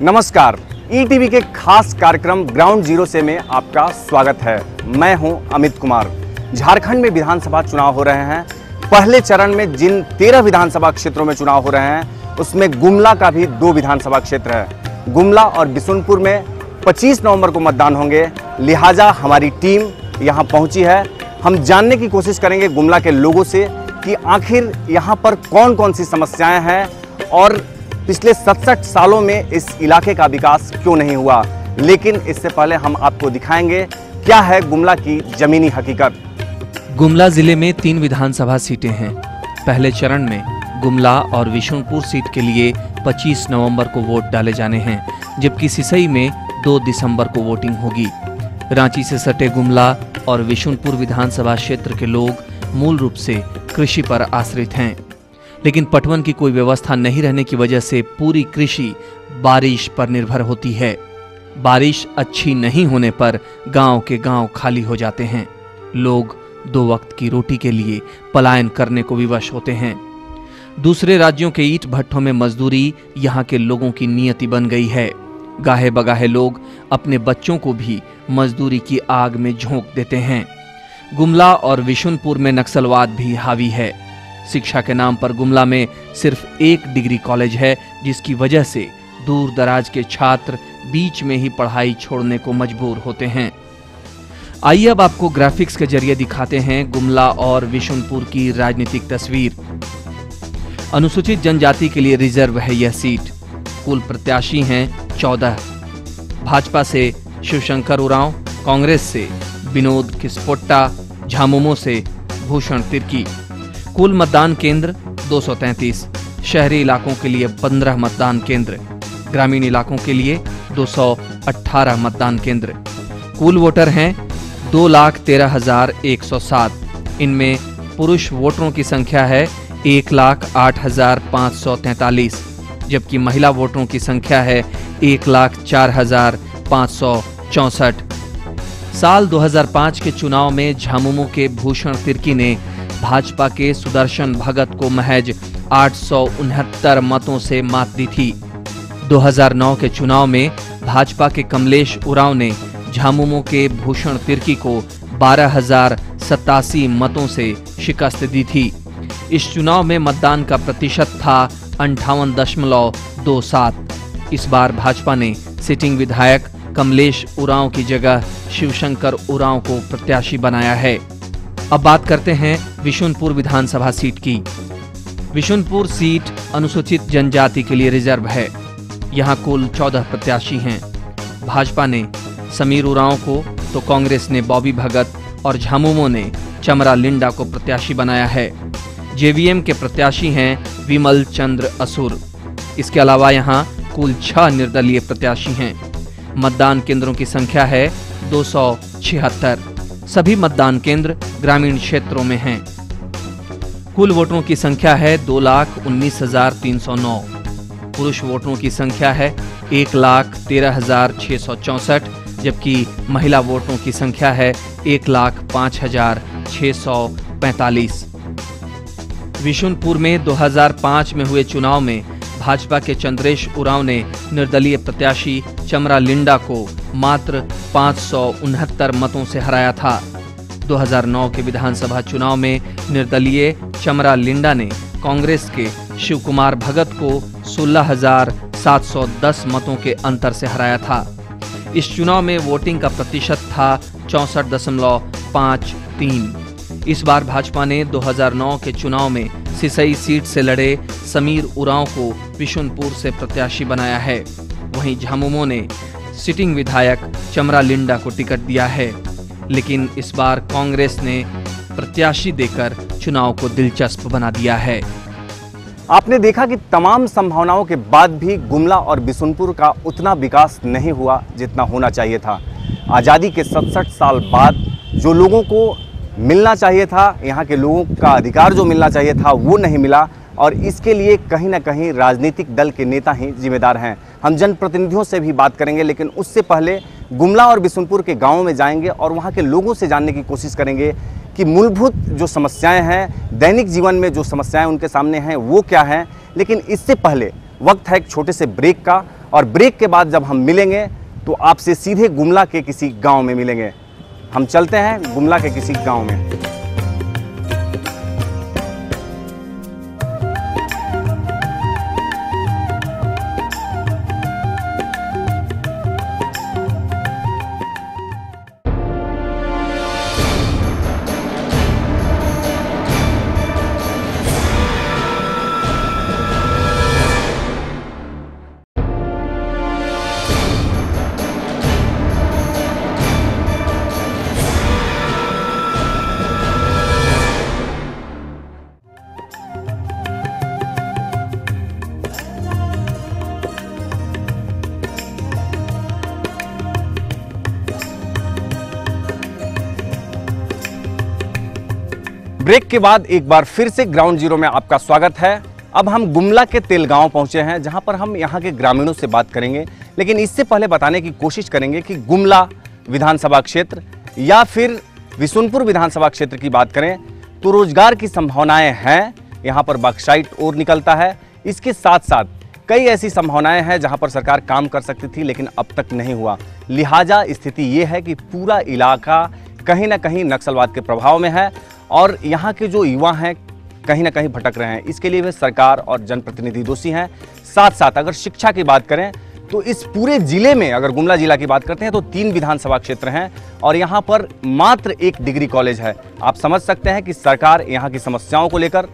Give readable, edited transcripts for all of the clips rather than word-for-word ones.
नमस्कार, ईटीवी के खास कार्यक्रम ग्राउंड जीरो से में आपका स्वागत है। मैं हूं अमित कुमार। झारखंड में विधानसभा चुनाव हो रहे हैं। पहले चरण में जिन 13 विधानसभा क्षेत्रों में चुनाव हो रहे हैं उसमें गुमला का भी 2 विधानसभा क्षेत्र है। गुमला और बिशुनपुर में 25 नवंबर को मतदान होंगे, लिहाजा हमारी टीम यहां पहुंची है। हम जानने की कोशिश करेंगे गुमला के लोगों से कि आखिर यहां पर कौन कौन सी समस्याएं हैं और पिछले 67 सालों में इस इलाके का विकास क्यों नहीं हुआ। लेकिन इससे पहले हम आपको दिखाएंगे क्या है गुमला की जमीनी हकीकत। गुमला जिले में 3 विधानसभा सीटें हैं। पहले चरण में गुमला और बिशुनपुर सीट के लिए 25 नवंबर को वोट डाले जाने हैं, जबकि सिसई में 2 दिसंबर को वोटिंग होगी। रांची से सटे गुमला और बिशुनपुर विधानसभा क्षेत्र के लोग मूल रूप से कृषि पर आश्रित हैं, लेकिन पटवन की कोई व्यवस्था नहीं रहने की वजह से पूरी कृषि बारिश पर निर्भर होती है। बारिश अच्छी नहीं होने पर गांव के गांव खाली हो जाते हैं। लोग 2 वक्त की रोटी के लिए पलायन करने को विवश होते हैं। दूसरे राज्यों के ईंट भट्ठों में मजदूरी यहां के लोगों की नियति बन गई है। गाहे बगाहे लोग अपने बच्चों को भी मजदूरी की आग में झोंक देते हैं। गुमला और बिशुनपुर में नक्सलवाद भी हावी है। शिक्षा के नाम पर गुमला में सिर्फ 1 डिग्री कॉलेज है, जिसकी वजह से दूर दराज के छात्र बीच में ही पढ़ाई छोड़ने को मजबूर होते हैं। आइए अब आपको ग्राफिक्स के जरिए दिखाते हैं गुमला और बिशुनपुर की राजनीतिक तस्वीर। अनुसूचित जनजाति के लिए रिजर्व है यह सीट। कुल प्रत्याशी हैं 14। भाजपा से शिवशंकर उरांव, कांग्रेस से विनोद किस्पोट्टा, झामुमो से भूषण तिर्की। कुल मतदान केंद्र 233। शहरी इलाकों के लिए 15 मतदान केंद्र, ग्रामीण इलाकों के लिए 218 मतदान केंद्र। कुल वोटर हैं 2,13,107। इनमें पुरुष वोटरों की संख्या है 1,08,543, जबकि महिला वोटरों की संख्या है 1,04,564। साल 2005 के चुनाव में झामुमो के भूषण तिर्की ने भाजपा के सुदर्शन भगत को महज 869 मतों से मात दी थी। 2009 के चुनाव में भाजपा के कमलेश उरांव ने झामुमो के भूषण तिर्की को 12,087 मतों से शिकस्त दी थी। इस चुनाव में मतदान का प्रतिशत था 58.27। इस बार भाजपा ने सिटिंग विधायक कमलेश उरांव की जगह शिवशंकर उरांव को प्रत्याशी बनाया है। अब बात करते हैं बिशुनपुर विधानसभा सीट की। बिशुनपुर सीट अनुसूचित जनजाति के लिए रिजर्व है। यहां कुल 14 प्रत्याशी हैं। भाजपा ने समीर उरांव को तो कांग्रेस ने बॉबी भगत और झामुमो ने चमरा लिंडा को प्रत्याशी बनाया है। जेवीएम के प्रत्याशी हैं विमल चंद्र असुर। इसके अलावा यहां कुल 6 निर्दलीय प्रत्याशी हैं। मतदान केंद्रों की संख्या है 276। सभी मतदान केंद्र ग्रामीण क्षेत्रों में हैं। कुल वोटरों की संख्या है 2,19,309। पुरुष वोटरों की संख्या है 1,13,664, जबकि महिला वोटरों की संख्या है 1,05,645। बिशुनपुर में 2005 में हुए चुनाव में भाजपा के चंद्रेश उरांव ने निर्दलीय प्रत्याशी चमरा लिंडा को मात्र 569 मतों से हराया था। 2009 के विधानसभा चुनाव में निर्दलीय चमरा लिंडा ने कांग्रेस के शिवकुमार भगत को 16,710 मतों के अंतर से हराया था। इस चुनाव में वोटिंग का प्रतिशत था 64.53। इस बार भाजपा ने 2009 के चुनाव में सिसई सीट से लड़े समीर उरांव को बिशुनपुर से प्रत्याशी बनाया है। वहीं झामुमो ने सिटिंग विधायक चमरा लिंडा को टिकट दिया है, लेकिन इस बार कांग्रेस ने प्रत्याशी देकर चुनाव को दिलचस्प बना दिया है। आपने देखा कि तमाम संभावनाओं के बाद भी गुमला और बिशुनपुर का उतना विकास नहीं हुआ जितना होना चाहिए था। आज़ादी के 67 साल बाद जो लोगों को मिलना चाहिए था, यहाँ के लोगों का अधिकार जो मिलना चाहिए था वो नहीं मिला, और इसके लिए कहीं ना कहीं राजनीतिक दल के नेता ही जिम्मेदार हैं। हम जनप्रतिनिधियों से भी बात करेंगे, लेकिन उससे पहले गुमला और बिशुनपुर के गाँवों में जाएंगे और वहाँ के लोगों से जानने की कोशिश करेंगे कि मूलभूत जो समस्याएं हैं, दैनिक जीवन में जो समस्याएं उनके सामने हैं वो क्या हैं। लेकिन इससे पहले वक्त है एक छोटे से ब्रेक का, और ब्रेक के बाद जब हम मिलेंगे तो आपसे सीधे गुमला के किसी गांव में मिलेंगे। हम चलते हैं गुमला के किसी गांव में। ब्रेक के बाद एक बार फिर से ग्राउंड जीरो में आपका स्वागत है। अब हम गुमला के तेलगांव पहुंचे हैं, जहां पर हम यहां के ग्रामीणों से बात करेंगे। लेकिन इससे पहले बताने की कोशिश करेंगे कि गुमला विधानसभा क्षेत्र या फिर विशुनपुर विधानसभा क्षेत्र की बात करें तो रोजगार की संभावनाएं हैं। यहां पर बॉक्साइट और निकलता है। इसके साथ साथ कई ऐसी संभावनाएं हैं जहां पर सरकार काम कर सकती थी, लेकिन अब तक नहीं हुआ। लिहाजा स्थिति ये है कि पूरा इलाका कहीं ना कहीं नक्सलवाद के प्रभाव में है और यहाँ के जो युवा हैं कहीं ना कहीं भटक रहे हैं। इसके लिए वे सरकार और जनप्रतिनिधि दोषी हैं। साथ साथ अगर शिक्षा की बात करें तो इस पूरे जिले में, अगर गुमला जिला की बात करते हैं तो 3 विधानसभा क्षेत्र हैं और यहाँ पर मात्र 1 डिग्री कॉलेज है। आप समझ सकते हैं कि सरकार यहाँ की समस्याओं को लेकर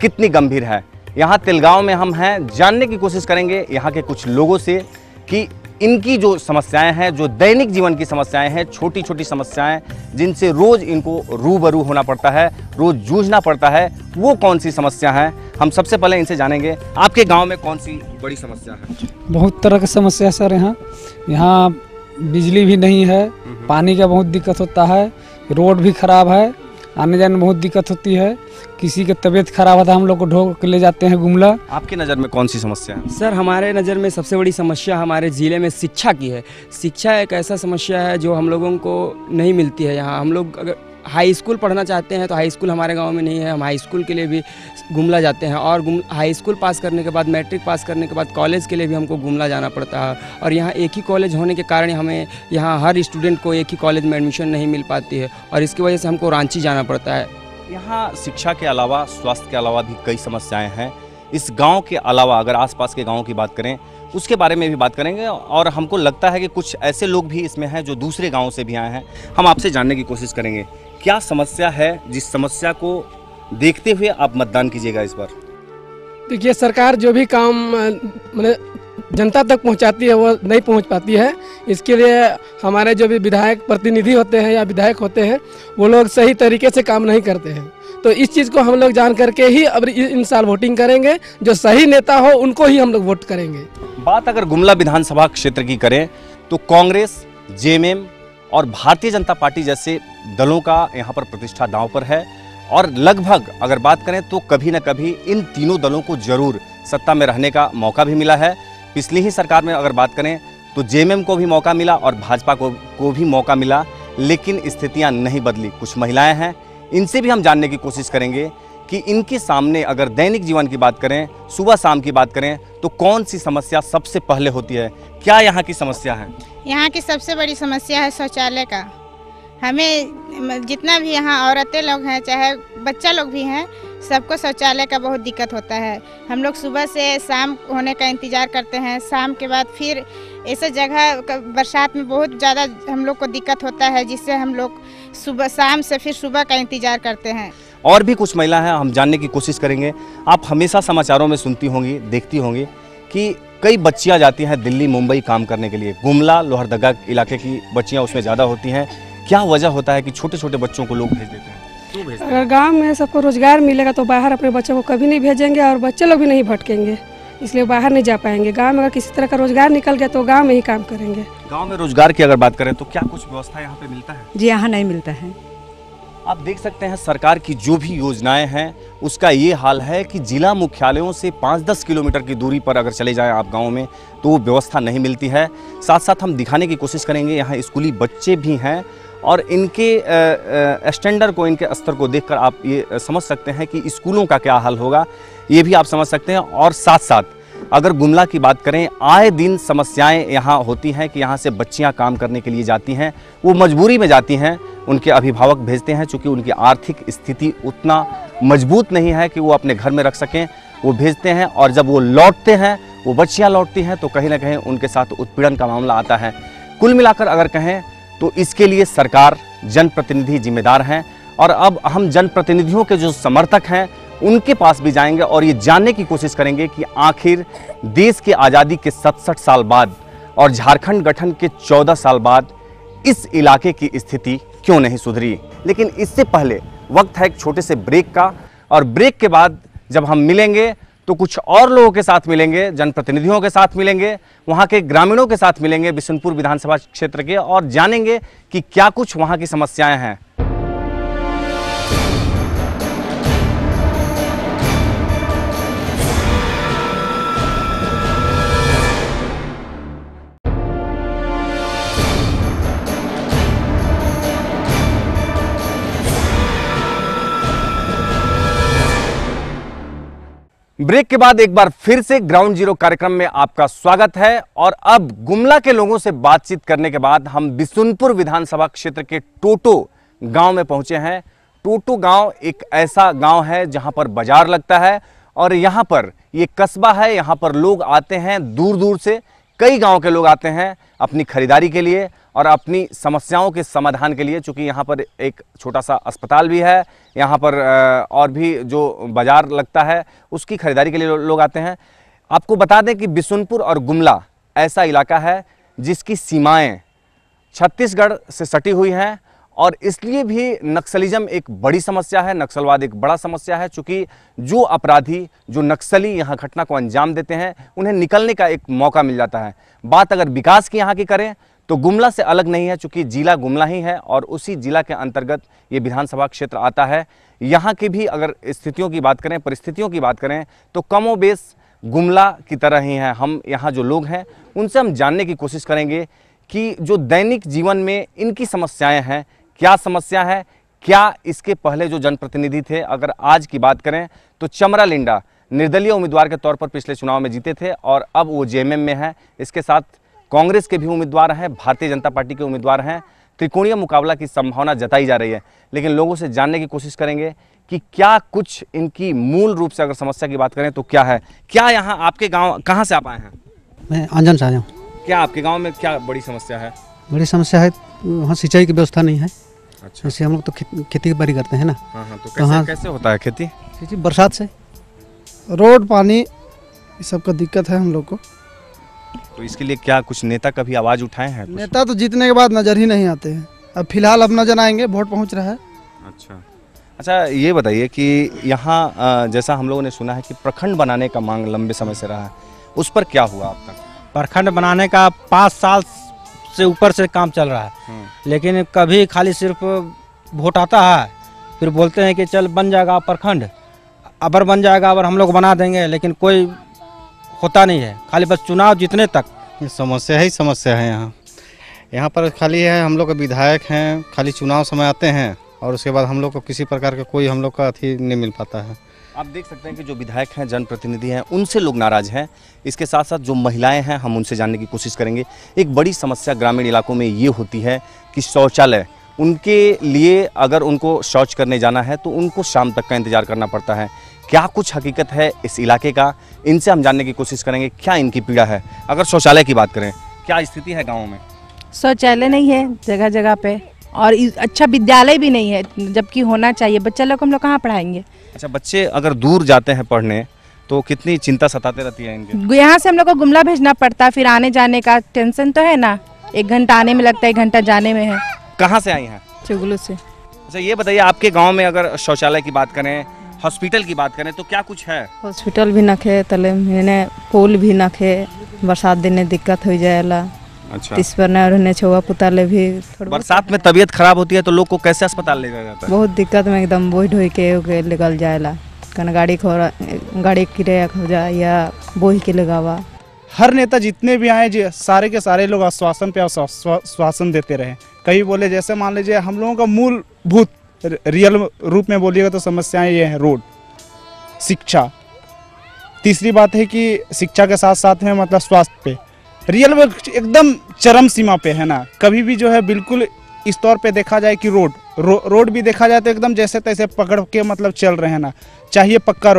कितनी गंभीर है। यहाँ तेलगांव में हम हैं, जानने की कोशिश करेंगे यहाँ के कुछ लोगों से कि इनकी जो समस्याएं हैं, जो दैनिक जीवन की समस्याएं हैं, छोटी छोटी समस्याएं जिनसे रोज इनको रूबरू होना पड़ता है, रोज जूझना पड़ता है, वो कौन सी समस्या है। हम सबसे पहले इनसे जानेंगे, आपके गांव में कौन सी बड़ी समस्या है? बहुत तरह की समस्या है सर। यहाँ बिजली भी नहीं है, पानी का बहुत दिक्कत होता है, रोड भी खराब है, आने जाने में बहुत दिक्कत होती है। किसी की तबीयत खराब होता है, हम लोग को ढो के ले जाते हैं गुमला। आपकी नज़र में कौन सी समस्या है? सर, हमारे नज़र में सबसे बड़ी समस्या हमारे ज़िले में शिक्षा की है। शिक्षा एक ऐसा समस्या है जो हम लोगों को नहीं मिलती है। यहाँ हम लोग अगर हाई स्कूल पढ़ना चाहते हैं तो हाई स्कूल हमारे गांव में नहीं है। हम हाई स्कूल के लिए भी गुमला जाते हैं और हाई स्कूल पास करने के बाद, मैट्रिक पास करने के बाद कॉलेज के लिए भी हमको गुमला जाना पड़ता है। और यहाँ एक ही कॉलेज होने के कारण हमें यहाँ हर स्टूडेंट को एक ही कॉलेज में एडमिशन नहीं मिल पाती है और इसकी वजह से हमको रांची जाना पड़ता है। यहाँ शिक्षा के अलावा, स्वास्थ्य के अलावा भी कई समस्याएं हैं। इस गांव के अलावा अगर आसपास के गांवों की बात करें उसके बारे में भी बात करेंगे और हमको लगता है कि कुछ ऐसे लोग भी इसमें हैं जो दूसरे गांवों से भी आए हैं। हम आपसे जानने की कोशिश करेंगे क्या समस्या है जिस समस्या को देखते हुए आप मतदान कीजिएगा इस बार। देखिए, सरकार जो भी काम मतलब जनता तक पहुंचाती है वो नहीं पहुंच पाती है। इसके लिए हमारे जो भी विधायक प्रतिनिधि होते हैं या विधायक होते हैं वो लोग सही तरीके से काम नहीं करते हैं। तो इस चीज़ को हम लोग जान करके ही अब इन साल वोटिंग करेंगे। जो सही नेता हो उनको ही हम लोग वोट करेंगे। बात अगर गुमला विधानसभा क्षेत्र की करें तो कांग्रेस, जेएमएम और भारतीय जनता पार्टी जैसे दलों का यहाँ पर प्रतिष्ठा दांव पर है और लगभग अगर बात करें तो कभी न कभी इन तीनों दलों को जरूर सत्ता में रहने का मौका भी मिला है। पिछली ही सरकार में अगर बात करें तो जेएमएम को भी मौका मिला और भाजपा को भी मौका मिला, लेकिन स्थितियां नहीं बदली। कुछ महिलाएं हैं, इनसे भी हम जानने की कोशिश करेंगे कि इनके सामने अगर दैनिक जीवन की बात करें, सुबह शाम की बात करें तो कौन सी समस्या सबसे पहले होती है। क्या यहाँ की समस्या है? यहाँ की सबसे बड़ी समस्या है शौचालय का। हमें जितना भी यहाँ औरतें लोग हैं चाहे बच्चा लोग भी हैं, सबको शौचालय का बहुत दिक्कत होता है। हम लोग सुबह से शाम होने का इंतज़ार करते हैं, शाम के बाद फिर ऐसे जगह बरसात में बहुत ज़्यादा हम लोग को दिक्कत होता है, जिससे हम लोग सुबह शाम से फिर सुबह का इंतज़ार करते हैं। और भी कुछ महिला हैं, हम जानने की कोशिश करेंगे। आप हमेशा समाचारों में सुनती होंगी, देखती होंगी कि कई बच्चियां जाती हैं दिल्ली, मुंबई काम करने के लिए। गुमला, लोहरदगा इलाके की बच्चियां उसमें ज़्यादा होती हैं। क्या वजह होता है कि छोटे छोटे बच्चों को लोग भेज देते हैं? क्यों भेजते हैं? अगर गांव में सबको रोजगार मिलेगा तो बाहर अपने बच्चों को कभी नहीं भेजेंगे और बच्चे लोग भी नहीं भटकेंगे, इसलिए बाहर नहीं जा पाएंगे। गांव में अगर किसी तरह का रोजगार निकल गया तो गांव में ही काम करेंगे। गांव में रोजगार की अगर बात करें तो क्या कुछ व्यवस्था यहाँ पे मिलता है? जी, यहाँ नहीं मिलता है। आप देख सकते हैं सरकार की जो भी योजनाएं हैं उसका ये हाल है कि जिला मुख्यालयों से 5-10 किलोमीटर की दूरी पर अगर चले जाएं आप गाँव में तो वो व्यवस्था नहीं मिलती है। साथ साथ हम दिखाने की कोशिश करेंगे, यहाँ स्कूली बच्चे भी हैं और इनके स्टैंडर्ड को, इनके स्तर को देखकर आप ये समझ सकते हैं कि स्कूलों का क्या हाल होगा, ये भी आप समझ सकते हैं। और साथ साथ अगर गुमला की बात करें, आए दिन समस्याएं यहाँ होती हैं कि यहाँ से बच्चियाँ काम करने के लिए जाती हैं, वो मजबूरी में जाती हैं, उनके अभिभावक भेजते हैं, चूँकि उनकी आर्थिक स्थिति उतना मजबूत नहीं है कि वो अपने घर में रख सकें, वो भेजते हैं। और जब वो लौटते हैं, वो बच्चियाँ लौटती हैं, तो कहीं ना कहीं उनके साथ उत्पीड़न का मामला आता है। कुल मिलाकर अगर कहें तो इसके लिए सरकार, जनप्रतिनिधि जिम्मेदार हैं। और अब हम जनप्रतिनिधियों के जो समर्थक हैं उनके पास भी जाएंगे और ये जानने की कोशिश करेंगे कि आखिर देश की आज़ादी के 67 साल बाद और झारखंड गठन के 14 साल बाद इस इलाके की स्थिति क्यों नहीं सुधरी। लेकिन इससे पहले वक्त है एक छोटे से ब्रेक का, और ब्रेक के बाद जब हम मिलेंगे तो कुछ और लोगों के साथ मिलेंगे, जनप्रतिनिधियों के साथ मिलेंगे, वहाँ के ग्रामीणों के साथ मिलेंगे बिशुनपुर विधानसभा क्षेत्र के, और जानेंगे कि क्या कुछ वहाँ की समस्याएं हैं। ब्रेक के बाद एक बार फिर से ग्राउंड जीरो कार्यक्रम में आपका स्वागत है। और अब गुमला के लोगों से बातचीत करने के बाद हम बिशुनपुर विधानसभा क्षेत्र के टोटो गांव में पहुंचे हैं। टोटो गांव एक ऐसा गांव है जहां पर बाजार लगता है, और यहां पर ये कस्बा है, यहां पर लोग आते हैं दूर दूर से, कई गांव के लोग आते हैं अपनी खरीदारी के लिए और अपनी समस्याओं के समाधान के लिए। चूँकि यहाँ पर एक छोटा सा अस्पताल भी है, यहाँ पर और भी जो बाज़ार लगता है उसकी खरीदारी के लिए लोग आते हैं। आपको बता दें कि बिशुनपुर और गुमला ऐसा इलाका है जिसकी सीमाएं छत्तीसगढ़ से सटी हुई हैं, और इसलिए भी नक्सलिज्म एक बड़ी समस्या है, नक्सलवाद एक बड़ा समस्या है। चूँकि जो अपराधी, जो नक्सली यहाँ घटना को अंजाम देते हैं, उन्हें निकलने का एक मौका मिल जाता है। बात अगर विकास की यहाँ की करें तो गुमला से अलग नहीं है, चूँकि जिला गुमला ही है और उसी जिला के अंतर्गत ये विधानसभा क्षेत्र आता है। यहाँ की भी अगर स्थितियों की बात करें, परिस्थितियों की बात करें, तो कमोबेश गुमला की तरह ही हैं। हम यहाँ जो लोग हैं उनसे हम जानने की कोशिश करेंगे कि जो दैनिक जीवन में इनकी समस्याएं हैं, क्या समस्या है, क्या इसके पहले जो जनप्रतिनिधि थे, अगर आज की बात करें तो चमरा लिंडा निर्दलीय उम्मीदवार के तौर पर पिछले चुनाव में जीते थे और अब वो जेएमएम में है। इसके साथ कांग्रेस के भी उम्मीदवार हैं, भारतीय जनता पार्टी के उम्मीदवार हैं। त्रिकोणीय मुकाबला की संभावना जताई जा रही है। लेकिन लोगों से जानने की कोशिश करेंगे कि क्या कुछ इनकी मूल रूप से अगर समस्या की बात करें तो क्या है। क्या यहाँ आपके गाँव, कहाँ से आप आए हैं? मैं आंजन से आया हूँ। क्या आपके गाँव में क्या बड़ी समस्या है? बड़ी समस्या है, वहाँ सिंचाई की व्यवस्था नहीं है। अच्छा, जैसे हम लोग तो खेती बाड़ी करते हैं ना। हाँ, तो कैसे कैसे होता है खेती? खेती बरसात से। रोड, पानी, ये सब का दिक्कत है हम लोग को। तो इसके लिए क्या कुछ नेता कभी आवाज़ उठाए हैं? नेता तो जीतने के बाद नज़र ही नहीं आते हैं। अब फिलहाल अब नजर आएंगे, वोट पहुंच रहा है। अच्छा, ये बताइए कि यहाँ जैसा हम लोगों ने सुना है कि प्रखंड बनाने का मांग लंबे समय से रहा है, उस पर क्या हुआ अब तक? प्रखंड बनाने का 5 साल से ऊपर से काम चल रहा है, लेकिन कभी खाली सिर्फ वोट आता है, फिर बोलते हैं कि चल बन जाएगा प्रखंड, अबर बन जाएगा, अबर हम लोग बना देंगे, लेकिन कोई होता नहीं है। खाली बस चुनाव जीतने तक समस्या ही समस्या है। यहाँ पर खाली है, हम लोग के विधायक हैं, खाली चुनाव समय आते हैं और उसके बाद हम लोग को किसी प्रकार का कोई हम लोग का अथी नहीं मिल पाता है। आप देख सकते हैं कि जो विधायक हैं, जनप्रतिनिधि हैं, उनसे लोग नाराज हैं। इसके साथ साथ जो महिलाएं हैं, हम उनसे जानने की कोशिश करेंगे। एक बड़ी समस्या ग्रामीण इलाकों में ये होती है कि शौचालय, उनके लिए अगर उनको शौच करने जाना है तो उनको शाम तक का इंतजार करना पड़ता है। क्या कुछ हकीकत है इस इलाके का, इनसे हम जानने की कोशिश करेंगे क्या इनकी पीड़ा है। अगर शौचालय की बात करें, क्या स्थिति है गाँव में? शौचालय नहीं है जगह जगह पे, और अच्छा विद्यालय भी नहीं है, जबकि होना चाहिए। बच्चा लोग हम लोग कहाँ पढ़ाएंगे? अच्छा, बच्चे अगर दूर जाते हैं पढ़ने तो कितनी चिंता सताते रहती है इनके? यहाँ से हम लोग को गुमला भेजना पड़ता है, फिर आने जाने का टेंशन तो है ना। 1 घंटा आने में लगता है, 1 घंटा जाने में है। कहाँ से आई हैं? चुगलू से। अच्छा, ये बताइए आपके गाँव में अगर शौचालय की बात करें, हॉस्पिटल की बात करें, तो क्या कुछ है? हॉस्पिटल भी नखे तले में, पुल भी नखे, बरसात दिन दिक्कत हो जाएला। अच्छा, इस पर न छुआ पुताले भी बरसात में तबीयत खराब होती है तो लोग को कैसे अस्पताल ले जाया जाता है? बहुत दिक्कत में एकदम बोई ढोई के निकल जाएला। कन गाड़ी किराया हो जाए या बोही के लगावा। हर नेता जितने भी आए जी, सारे के सारे लोग आश्वासन पे आश्वासन देते रहे। कहीं बोले, जैसे मान लीजिए हम लोगों का मूलभूत रियल रूप में बोलिएगा तो समस्याएं ये हैं: रोड, शिक्षा, तीसरी बात है कि शिक्षा के साथ साथ में मतलब स्वास्थ्य पे रियल में एकदम चरम सीमा पे है ना। कभी भी जो है बिल्कुल इस तौर पे देखा जाए कि रोड भी देखा जाए तो एकदम जैसे तैसे पकड़ के मतलब चल रहे हैं ना। चाहिए पक्का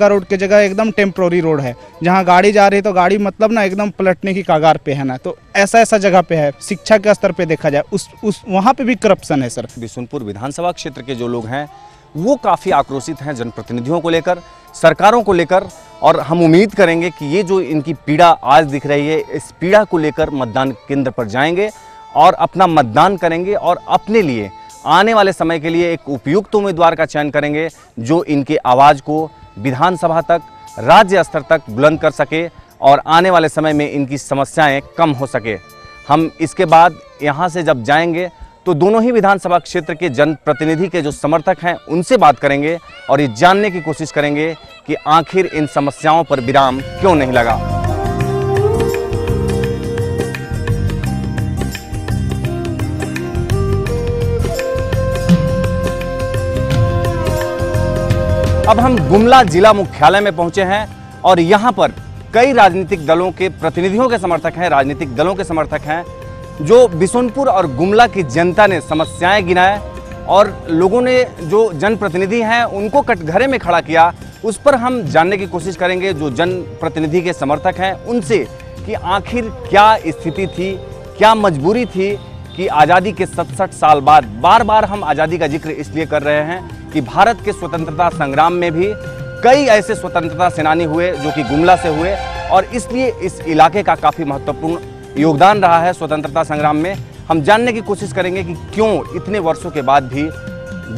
रोड की जगह एकदम टेम्प्रोरी रोड है, जहाँ गाड़ी जा रही है तो गाड़ी मतलब ना एकदम पलटने की कगार पे है ना। तो ऐसा जगह पे है। शिक्षा के स्तर पे देखा जाए उस वहाँ पे भी करप्शन है सर। बिशुनपुर विधानसभा क्षेत्र के जो लोग हैं वो काफ़ी आक्रोशित हैं जनप्रतिनिधियों को लेकर, सरकारों को लेकर, और हम उम्मीद करेंगे कि ये जो इनकी पीड़ा आज दिख रही है, इस पीड़ा को लेकर मतदान केंद्र पर जाएंगे और अपना मतदान करेंगे और अपने लिए आने वाले समय के लिए एक उपयुक्त उम्मीदवार का चयन करेंगे जो इनके आवाज़ को विधानसभा तक, राज्य स्तर तक बुलंद कर सके और आने वाले समय में इनकी समस्याएं कम हो सके। हम इसके बाद यहाँ से जब जाएंगे तो दोनों ही विधानसभा क्षेत्र के जनप्रतिनिधि के जो समर्थक हैं उनसे बात करेंगे और ये जानने की कोशिश करेंगे कि आखिर इन समस्याओं पर विराम क्यों नहीं लगा। अब हम गुमला जिला मुख्यालय में पहुंचे हैं और यहां पर कई राजनीतिक दलों के प्रतिनिधियों के समर्थक हैं, राजनीतिक दलों के समर्थक हैं जो बिशुनपुर और गुमला की जनता ने समस्याएं गिनाए और लोगों ने जो जनप्रतिनिधि हैं उनको कटघरे में खड़ा किया, उस पर हम जानने की कोशिश करेंगे जो जनप्रतिनिधि के समर्थक हैं उनसे कि आखिर क्या स्थिति थी, क्या मजबूरी थी कि आज़ादी के 67 साल बाद बार बार हम आज़ादी का जिक्र इसलिए कर रहे हैं कि भारत के स्वतंत्रता संग्राम में भी कई ऐसे स्वतंत्रता सेनानी हुए जो कि गुमला से हुए और इसलिए इस इलाके का काफ़ी महत्वपूर्ण योगदान रहा है स्वतंत्रता संग्राम में। हम जानने की कोशिश करेंगे कि क्यों इतने वर्षों के बाद भी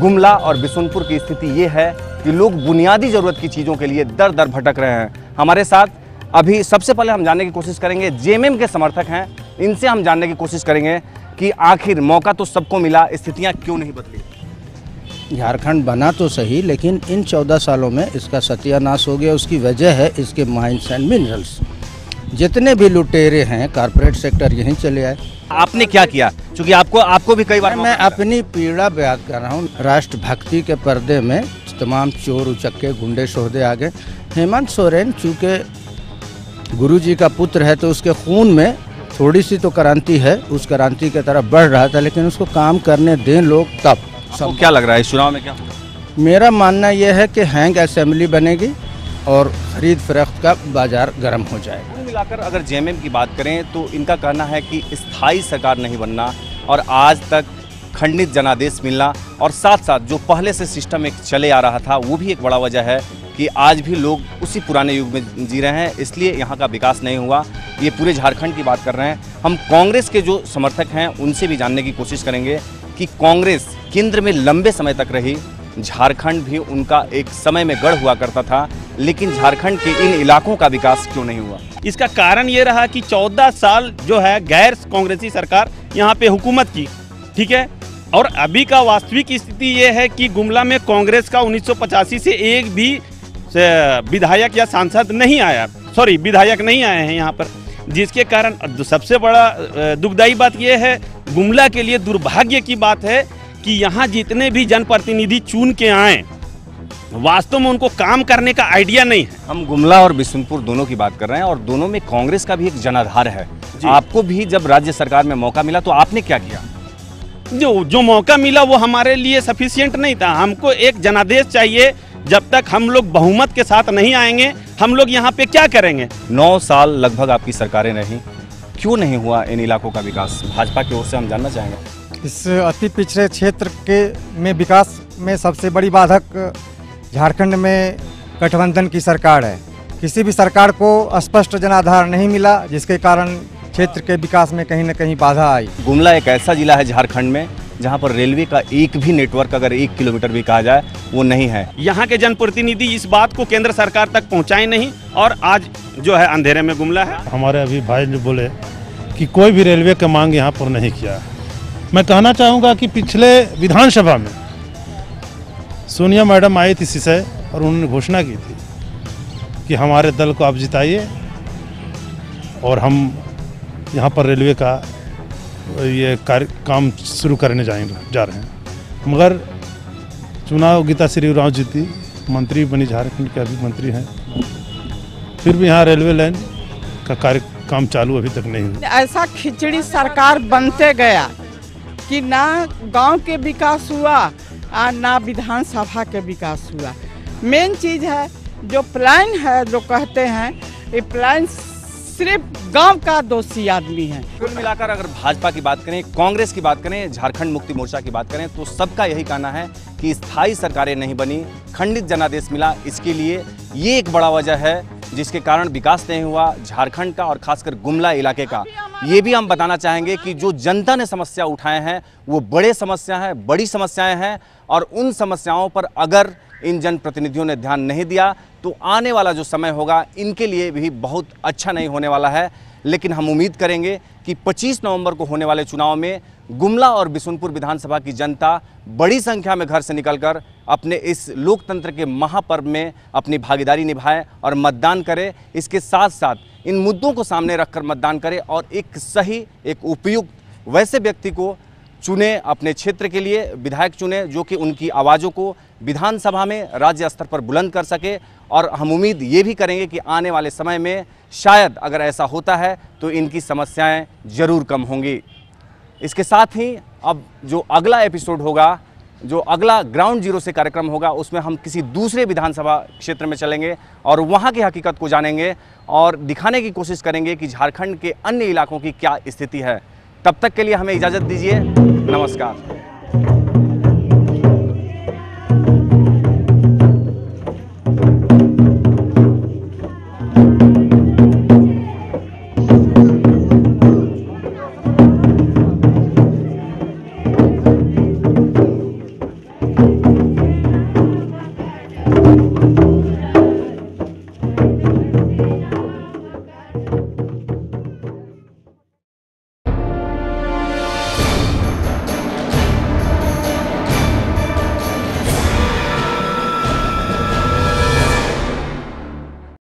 गुमला और बिशुनपुर की स्थिति ये है कि लोग बुनियादी ज़रूरत की चीज़ों के लिए दर दर भटक रहे हैं। हमारे साथ अभी सबसे पहले हम जानने की कोशिश करेंगे जेएमएम के समर्थक हैं, इनसे हम जानने की कोशिश करेंगे कि आखिर मौका तो सबको मिला, स्थितियाँ क्यों नहीं बदली। झारखंड बना तो सही लेकिन इन 14 सालों में इसका सत्यानाश हो गया। उसकी वजह है इसके माइंस एंड मिनरल्स। जितने भी लुटेरे हैं कारपोरेट सेक्टर यहीं चले आए। आपने क्या किया? क्योंकि आपको भी कई बार मैं अपनी पीड़ा बयान कर रहा हूँ। राष्ट्रभक्ति के पर्दे में तमाम चोर उचक्के गुंडे शोहदे आ गए। हेमंत सोरेन चूँकि गुरुजी का पुत्र है तो उसके खून में थोड़ी सी तो क्रांति है, उस क्रांति की तरफ बढ़ रहा था, लेकिन उसको काम करने दें लोग तब। आपको क्या लग रहा है इस चुनाव में क्या? मेरा मानना यह है कि हैंग असेंबली बनेगी और खरीद फरोख्त का बाजार गर्म हो जाएगा। कुल मिलाकर अगर जेएमएम की बात करें तो इनका कहना है कि स्थायी सरकार नहीं बनना और आज तक खंडित जनादेश मिलना और साथ साथ जो पहले से सिस्टम एक चले आ रहा था वो भी एक बड़ा वजह है कि आज भी लोग उसी पुराने युग में जी रहे हैं, इसलिए यहाँ का विकास नहीं हुआ। ये पूरे झारखंड की बात कर रहे हैं। हम कांग्रेस के जो समर्थक हैं उनसे भी जानने की कोशिश करेंगे कि कांग्रेस केंद्र में लंबे समय तक रही, झारखंड भी उनका एक समय में गढ़ हुआ करता था, लेकिन झारखंड के इन इलाकों का विकास क्यों नहीं हुआ? इसका कारण ये रहा कि 14 साल जो है गैर कांग्रेसी सरकार यहाँ पे हुकूमत की, ठीक है। और अभी का वास्तविक स्थिति ये है कि गुमला में कांग्रेस का 1985 से एक भी विधायक या सांसद नहीं आया, विधायक नहीं आए हैं यहाँ पर, जिसके कारण सबसे बड़ा दुखदायी बात यह है, गुमला के लिए दुर्भाग्य की बात है कि यहाँ जितने भी जनप्रतिनिधि चुन के आए वास्तव में उनको काम करने का आइडिया नहीं है। हम गुमला और बिशुनपुर दोनों की बात कर रहे हैं और दोनों में कांग्रेस का भी एक जनाधार है। आपको भी जब राज्य सरकार में मौका मिला तो आपने क्या किया? जो मौका मिला वो हमारे लिए सफिशिएंट नहीं था। हमको एक जनादेश चाहिए। जब तक हम लोग बहुमत के साथ नहीं आएंगे हम लोग यहाँ पे क्या करेंगे? 9 साल लगभग आपकी सरकारें रही, क्यों नहीं हुआ इन इलाकों का विकास? भाजपा की ओर से हम जानना चाहेंगे। इस अति पिछड़े क्षेत्र के में विकास में सबसे बड़ी बाधक झारखंड में गठबंधन की सरकार है। किसी भी सरकार को स्पष्ट जनाधार नहीं मिला, जिसके कारण क्षेत्र के विकास में कहीं न कहीं बाधा आई। गुमला एक ऐसा जिला है झारखंड में जहां पर रेलवे का एक भी नेटवर्क अगर 1 किलोमीटर भी कहा जाए वो नहीं है। यहाँ के जनप्रतिनिधि इस बात को केंद्र सरकार तक पहुँचाए नहीं और आज जो है अंधेरे में गुमला है। हमारे अभी भाई ने बोले कि कोई भी रेलवे का मांग यहाँ पर नहीं किया। मैं कहना चाहूँगा कि पिछले विधानसभा में सोनिया मैडम आई थी सिसय और उन्होंने घोषणा की थी कि हमारे दल को आप जिताइए और हम यहाँ पर रेलवे का ये काम शुरू करने जा रहे हैं। मगर चुनाव गीता श्री उरांव जीती, मंत्री बनी, झारखंड के अभी मंत्री हैं फिर भी यहाँ रेलवे लाइन का कार्य काम चालू अभी तक नहीं हुआ। ऐसा खिचड़ी सरकार बनते गया कि ना गांव के विकास हुआ और ना विधानसभा के विकास हुआ। मेन चीज़ है जो प्लान है, जो कहते हैं ये प्लान सिर्फ गांव का दोषी आदमी है। कुल मिलाकर अगर भाजपा की बात करें, कांग्रेस की बात करें, झारखंड मुक्ति मोर्चा की बात करें, तो सबका यही कहना है कि स्थायी सरकारें नहीं बनी, खंडित जनादेश मिला। इसके लिए ये एक बड़ा वजह है जिसके कारण विकास नहीं हुआ झारखंड का और खासकर गुमला इलाके का। ये भी हम बताना चाहेंगे कि जो जनता ने समस्या उठाए हैं वो बड़ी समस्याएं हैं और उन समस्याओं पर अगर इन जनप्रतिनिधियों ने ध्यान नहीं दिया तो आने वाला जो समय होगा इनके लिए भी बहुत अच्छा नहीं होने वाला है। लेकिन हम उम्मीद करेंगे कि 25 नवंबर को होने वाले चुनाव में गुमला और बिशुनपुर विधानसभा की जनता बड़ी संख्या में घर से निकलकर अपने इस लोकतंत्र के महापर्व में अपनी भागीदारी निभाए और मतदान करे। इसके साथ साथ इन मुद्दों को सामने रखकर मतदान करे और एक सही, एक उपयुक्त वैसे व्यक्ति को चुने, अपने क्षेत्र के लिए विधायक चुने जो कि उनकी आवाज़ों को विधानसभा में राज्य स्तर पर बुलंद कर सके। और हम उम्मीद ये भी करेंगे कि आने वाले समय में शायद अगर ऐसा होता है तो इनकी समस्याएं ज़रूर कम होंगी। इसके साथ ही अब जो अगला एपिसोड होगा, जो अगला ग्राउंड जीरो से कार्यक्रम होगा, उसमें हम किसी दूसरे विधानसभा क्षेत्र में चलेंगे और वहाँ की हकीकत को जानेंगे और दिखाने की कोशिश करेंगे कि झारखंड के अन्य इलाकों की क्या स्थिति है। तब तक के लिए हमें इजाज़त दीजिए। नमस्कार।